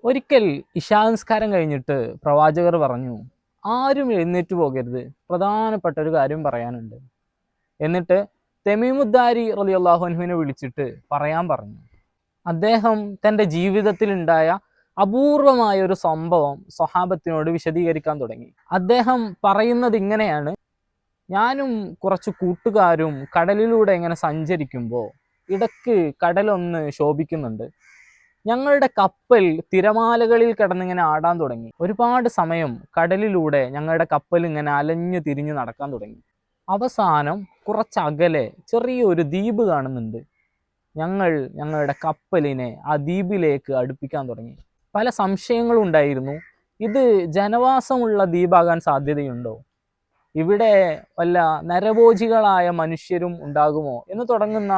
ഒരിക്കൽ ഇശാ നിസ്കാരം കഴിഞ്ഞിട്ട് പ്രവാചകർ പറഞ്ഞു, ആരും എഴുന്നേറ്റ് പോകരുത്, പ്രധാനപ്പെട്ട ഒരു കാര്യം പറയാനുണ്ട്. എന്നിട്ട് തമീമുദ്ദാരി റളിയല്ലാഹു അൻഹുവിനെ വിളിച്ചിട്ട് പറയാൻ പറഞ്ഞു. അദ്ദേഹം തൻ്റെ ജീവിതത്തിലുണ്ടായ അപൂർവമായ ഒരു സംഭവം സ്വഹാബത്തിനോട് വിശദീകരിക്കാൻ തുടങ്ങി. അദ്ദേഹം പറയുന്നത് ഇങ്ങനെയാണ്: ഞാനും കുറച്ച് കൂട്ടുകാരും കടലിലൂടെ ഇങ്ങനെ സഞ്ചരിക്കുമ്പോൾ ഇടയ്ക്ക് കടലൊന്ന് ശോഭിക്കുന്നുണ്ട്. ഞങ്ങളുടെ കപ്പൽ തിരമാലകളിൽ കിടന്നിങ്ങനെ ആടാൻ തുടങ്ങി. ഒരുപാട് സമയം കടലിലൂടെ ഞങ്ങളുടെ കപ്പൽ ഇങ്ങനെ അലഞ്ഞു തിരിഞ്ഞ് നടക്കാൻ തുടങ്ങി. അവസാനം കുറച്ചകലെ ചെറിയൊരു ദ്വീപ് കാണുന്നുണ്ട്. ഞങ്ങളുടെ കപ്പലിനെ ആ ദ്വീപിലേക്ക് അടുപ്പിക്കാൻ തുടങ്ങി. പല സംശയങ്ങളും ഉണ്ടായിരുന്നു. ഇത് ജനവാസമുള്ള ദ്വീപാകാൻ സാധ്യതയുണ്ടോ? ഇവിടെ വല്ല നരഭോജികളായ മനുഷ്യരും ഉണ്ടാകുമോ എന്ന് തുടങ്ങുന്ന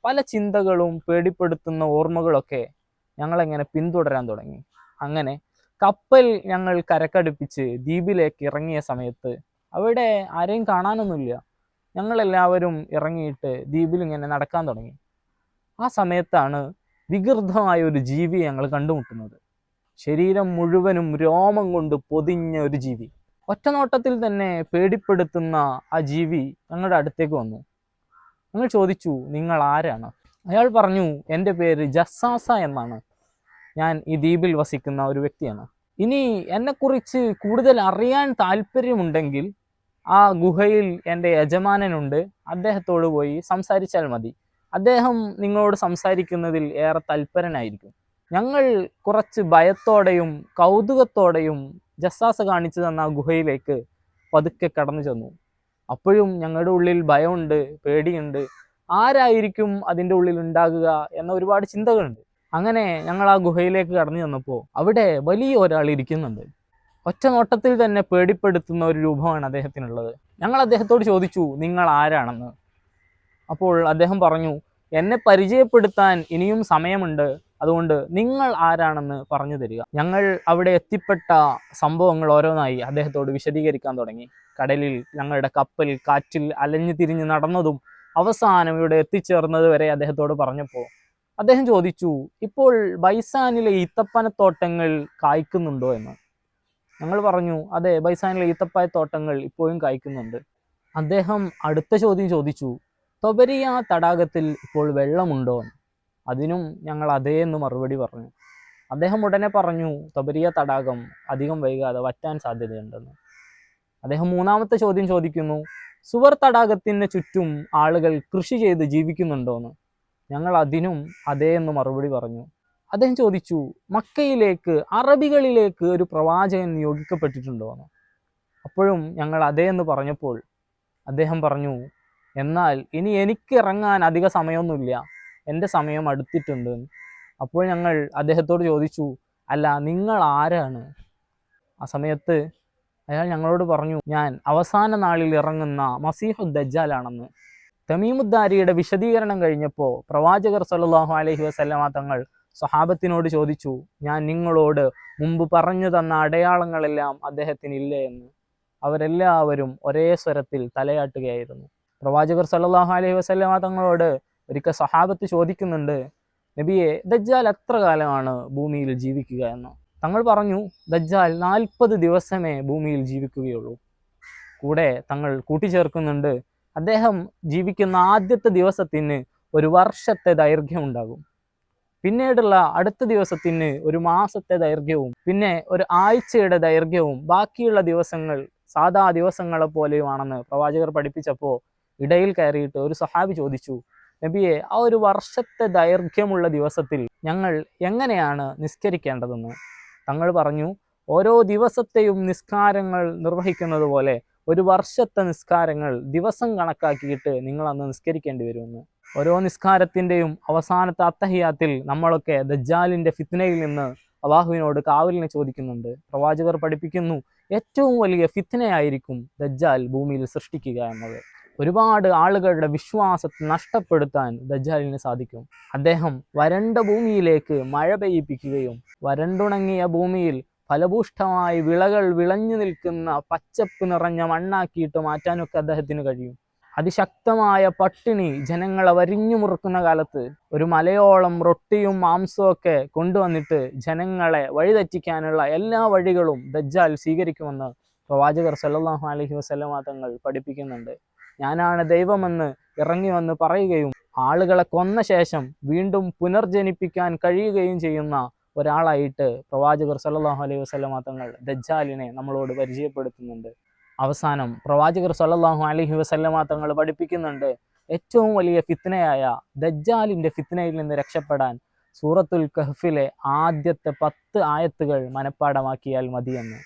പല ചിന്തകളും പേടിപ്പെടുത്തുന്ന ഓർമ്മകളൊക്കെ ഞങ്ങളെങ്ങനെ പിന്തുടരാൻ തുടങ്ങി. അങ്ങനെ കപ്പൽ ഞങ്ങൾ കരക്കടുപ്പിച്ച് ദ്വീപിലേക്ക് ഇറങ്ങിയ സമയത്ത് അവിടെ ആരെയും കാണാനൊന്നുമില്ല. ഞങ്ങളെല്ലാവരും ഇറങ്ങിയിട്ട് ദ്വീപിൽ ഇങ്ങനെ നടക്കാൻ തുടങ്ങി. ആ സമയത്താണ് വികൃതമായ ഒരു ജീവിയെ ഞങ്ങൾ കണ്ടുമുട്ടുന്നത്. ശരീരം മുഴുവനും രോമം കൊണ്ട് പൊതിഞ്ഞ ഒരു ജീവി. ഒറ്റ നോട്ടത്തിൽ തന്നെ പേടിപ്പെടുത്തുന്ന ആ ജീവി ഞങ്ങളുടെ അടുത്തേക്ക് വന്നു. ഞങ്ങൾ ചോദിച്ചു, നിങ്ങൾ ആരാണ്? അയാൾ പറഞ്ഞു, എൻ്റെ പേര് ജസ്സാസ എന്നാണ്. ഞാൻ ഈ ദ്വീപിൽ വസിക്കുന്ന ഒരു വ്യക്തിയാണ്. ഇനി എന്നെക്കുറിച്ച് കൂടുതൽ അറിയാൻ താല്പര്യമുണ്ടെങ്കിൽ ആ ഗുഹയിൽ എൻ്റെ യജമാനനുണ്ട്, അദ്ദേഹത്തോട് പോയി സംസാരിച്ചാൽ മതി. അദ്ദേഹം നിങ്ങളോട് സംസാരിക്കുന്നതിൽ ഏറെ തൽപരനായിരിക്കും. ഞങ്ങൾ കുറച്ച് ഭയത്തോടെയും കൗതുകത്തോടെയും ജസ്സാസ കാണിച്ചു തന്ന ആ ഗുഹയിലേക്ക് പതുക്കെ കടന്നു ചെന്നു. അപ്പോഴും ഞങ്ങളുടെ ഉള്ളിൽ ഭയമുണ്ട്, പേടിയുണ്ട്. ആരായിരിക്കും അതിൻ്റെ ഉള്ളിൽ ഉണ്ടാകുക എന്ന ഒരുപാട് ചിന്തകളുണ്ട്. അങ്ങനെ ഞങ്ങൾ ആ ഗുഹയിലേക്ക് കടന്നു ചെന്നപ്പോൾ അവിടെ വലിയ ഒരാൾ ഇരിക്കുന്നുണ്ട്. ഒറ്റ നോട്ടത്തിൽ തന്നെ പേടിപ്പെടുത്തുന്ന ഒരു രൂപമാണ് അദ്ദേഹത്തിനുള്ളത്. ഞങ്ങൾ അദ്ദേഹത്തോട് ചോദിച്ചു, നിങ്ങൾ ആരാണെന്ന്. അപ്പോൾ അദ്ദേഹം പറഞ്ഞു, എന്നെ പരിചയപ്പെടുത്താൻ ഇനിയും സമയമുണ്ട്, അതുകൊണ്ട് നിങ്ങൾ ആരാണെന്ന് പറഞ്ഞു തരിക. ഞങ്ങൾ അവിടെ എത്തിപ്പെട്ട സംഭവങ്ങൾ ഓരോന്നായി അദ്ദേഹത്തോട് വിശദീകരിക്കാൻ തുടങ്ങി. കടലിൽ ഞങ്ങളുടെ കപ്പൽ കാറ്റിൽ അലഞ്ഞു തിരിഞ്ഞ് നടന്നതും അവസാനം ഇവിടെ എത്തിച്ചേർന്നത് വരെ അദ്ദേഹത്തോട് പറഞ്ഞപ്പോൾ അദ്ദേഹം ചോദിച്ചു, ഇപ്പോൾ ബൈസാനിലെ ഈത്തപ്പനത്തോട്ടങ്ങൾ കായ്ക്കുന്നുണ്ടോ എന്ന്. ഞങ്ങൾ പറഞ്ഞു, അതെ, ബൈസാനിലെ ഈത്തപ്പനത്തോട്ടങ്ങൾ ഇപ്പോഴും കായ്ക്കുന്നുണ്ട്. അദ്ദേഹം അടുത്ത ചോദ്യം ചോദിച്ചു, തൊബരിയ തടാകത്തിൽ ഇപ്പോൾ വെള്ളമുണ്ടോ? അതിനും ഞങ്ങൾ അതേ എന്ന് മറുപടി പറഞ്ഞു. അദ്ദേഹം ഉടനെ പറഞ്ഞു, തൊബരിയ തടാകം അധികം വൈകാതെ വറ്റാൻ സാധ്യതയുണ്ടെന്ന്. അദ്ദേഹം മൂന്നാമത്തെ ചോദ്യം ചോദിക്കുന്നു, സുവർ തടാകത്തിന് ചുറ്റും ആളുകൾ കൃഷി ചെയ്ത് ജീവിക്കുന്നുണ്ടോന്ന്. ഞങ്ങൾ അതിനും അതേ എന്ന് മറുപടി പറഞ്ഞു. അദ്ദേഹം ചോദിച്ചു, മക്കയിലേക്ക് അറബികളിലേക്ക് ഒരു പ്രവാചകൻ നിയോഗിക്കപ്പെട്ടിട്ടുണ്ടോന്ന്. അപ്പോഴും ഞങ്ങൾ അതേ എന്ന് പറഞ്ഞപ്പോൾ അദ്ദേഹം പറഞ്ഞു, എന്നാൽ ഇനി എനിക്ക് ഇറങ്ങാൻ അധിക സമയമൊന്നുമില്ല, എൻ്റെ സമയം അടുത്തിട്ടുണ്ട്. അപ്പോൾ ഞങ്ങൾ അദ്ദേഹത്തോട് ചോദിച്ചു, അല്ല, നിങ്ങൾ ആരാണ്? ആ സമയത്ത് അയാൾ ഞങ്ങളോട് പറഞ്ഞു, ഞാൻ അവസാന നാളിൽ ഇറങ്ങുന്ന മസീഹു ദജ്ജാലാണെന്ന്. തമീമുദ്ദാരിയുടെ വിശദീകരണം കഴിഞ്ഞപ്പോൾ പ്രവാചകർ സ്വല്ലല്ലാഹു അലൈഹി വസല്ലമ തങ്ങൾ സ്വഹാബത്തിനോട് ചോദിച്ചു, ഞാൻ നിങ്ങളോട് മുമ്പ് പറഞ്ഞു തന്ന അടയാളങ്ങളെല്ലാം അദ്ദേഹത്തിനില്ലേ എന്ന്. അവരെല്ലാവരും ഒരേ സ്വരത്തിൽ തലയാട്ടുകയായിരുന്നു. പ്രവാചകർ സ്വല്ലല്ലാഹു അലൈഹി വസല്ലമ തങ്ങളോട് ഒരിക്കൽ സ്വഹാബത്ത് ചോദിക്കുന്നുണ്ട്, നബിയെ, ദജ്ജാൽ എത്ര കാലമാണ് ഭൂമിയിൽ ജീവിക്കുക എന്ന്. തങ്ങൾ പറഞ്ഞു, ദജ്ജാൽ 40 ദിവസമേ ഭൂമിയിൽ ജീവിക്കുകയുള്ളൂ. കൂടെ തങ്ങൾ കൂട്ടിച്ചേർക്കുന്നുണ്ട്, അദ്ദേഹം ജീവിക്കുന്ന ആദ്യത്തെ ദിവസത്തിന് ഒരു വർഷത്തെ ദൈർഘ്യം ഉണ്ടാകും, പിന്നീടുള്ള അടുത്ത ദിവസത്തിന് ഒരു മാസത്തെ ദൈർഘ്യവും, പിന്നെ ഒരു ആഴ്ചയുടെ ദൈർഘ്യവും, ബാക്കിയുള്ള ദിവസങ്ങൾ സാധാ ദിവസങ്ങളെ പോലെയുമാണെന്ന് പ്രവാചകർ പഠിപ്പിച്ചപ്പോൾ ഇടയിൽ കയറിയിട്ട് ഒരു സഹാബി ചോദിച്ചു, നബിയെ, ആ ഒരു വർഷത്തെ ദൈർഘ്യമുള്ള ദിവസത്തിൽ ഞങ്ങൾ എങ്ങനെയാണ് നിസ്കരിക്കേണ്ടതെന്ന്. തങ്ങൾ പറഞ്ഞു, ഓരോ ദിവസത്തെയും നിസ്കാരങ്ങൾ നിർവഹിക്കുന്നത് പോലെ ഒരു വർഷത്തെ നിസ്കാരങ്ങൾ ദിവസം കണക്കാക്കിയിട്ട് നിങ്ങൾ അന്ന് നിസ്കരിക്കേണ്ടി വരുമെന്ന്. ഓരോ നിസ്കാരത്തിൻ്റെയും അവസാനത്തെ അത്തഹിയാത്തിൽ നമ്മളൊക്കെ ദജ്ജാലിൻ്റെ ഫിത്നയിൽ നിന്ന് അള്ളാഹുവിനോട് കാവലിനെ ചോദിക്കുന്നുണ്ട്. പ്രവാചകർ പഠിപ്പിക്കുന്നു, ഏറ്റവും വലിയ ഫിത്നയായിരിക്കും ദജ്ജാൽ ഭൂമിയിൽ സൃഷ്ടിക്കുക എന്നത്. ഒരുപാട് ആളുകളുടെ വിശ്വാസത്തെ നഷ്ടപ്പെടുത്താൻ ദജ്ജാലിന് സാധിക്കും. അദ്ദേഹം വരണ്ട ഭൂമിയിലേക്ക് മഴ പെയ്യിപ്പിക്കുകയും വരണ്ടുണങ്ങിയ ഭൂമിയിൽ ഫലഭൂഷ്ടമായി വിളകൾ വിളഞ്ഞു നിൽക്കുന്ന പച്ചപ്പ് നിറഞ്ഞ മണ്ണാക്കിയിട്ട് മാറ്റാനൊക്കെ അദ്ദേഹത്തിന് കഴിയും. അതിശക്തമായ പട്ടിണി ജനങ്ങളെ വരിഞ്ഞു മുറുക്കുന്ന കാലത്ത് ഒരു മലയോളം റൊട്ടിയും മാംസവും ഒക്കെ കൊണ്ടുവന്നിട്ട് ജനങ്ങളെ വഴിതെറ്റിക്കാനുള്ള എല്ലാ വഴികളും ദജ്ജാൽ സ്വീകരിക്കുമെന്ന് പ്രവാചകർ സല്ലല്ലാഹു അലൈഹി വസല്ലമ തങ്ങൾ പഠിപ്പിക്കുന്നുണ്ട്. ഞാനാണ് ദൈവമെന്ന് ഇറങ്ങി വന്ന് പറയുകയും ആളുകളെ കൊന്ന ശേഷം വീണ്ടും പുനർജനിപ്പിക്കാൻ കഴിയുകയും ചെയ്യുന്ന ഒരാളായിട്ട് പ്രവാചകർ സല്ലല്ലാഹു അലൈഹി വസല്ലമ തങ്ങൾ ദജ്ജാലിനെ നമ്മളോട് പരിചയപ്പെടുത്തുന്നുണ്ട്. അവസാനം പ്രവാചകർ സല്ലല്ലാഹു അലൈഹി വസല്ലമ തങ്ങൾ പഠിപ്പിക്കുന്നുണ്ട്, ഏറ്റവും വലിയ ഫിത്നയായ ദജ്ജാലിൻ്റെ ഫിത്നയിൽ നിന്ന് രക്ഷപ്പെടാൻ സൂറത്തുൽ കഹ്ഫിലെ ആദ്യത്തെ 10 ആയത്തുകൾ മനഃപ്പാടമാക്കിയാൽ മതിയെന്ന്.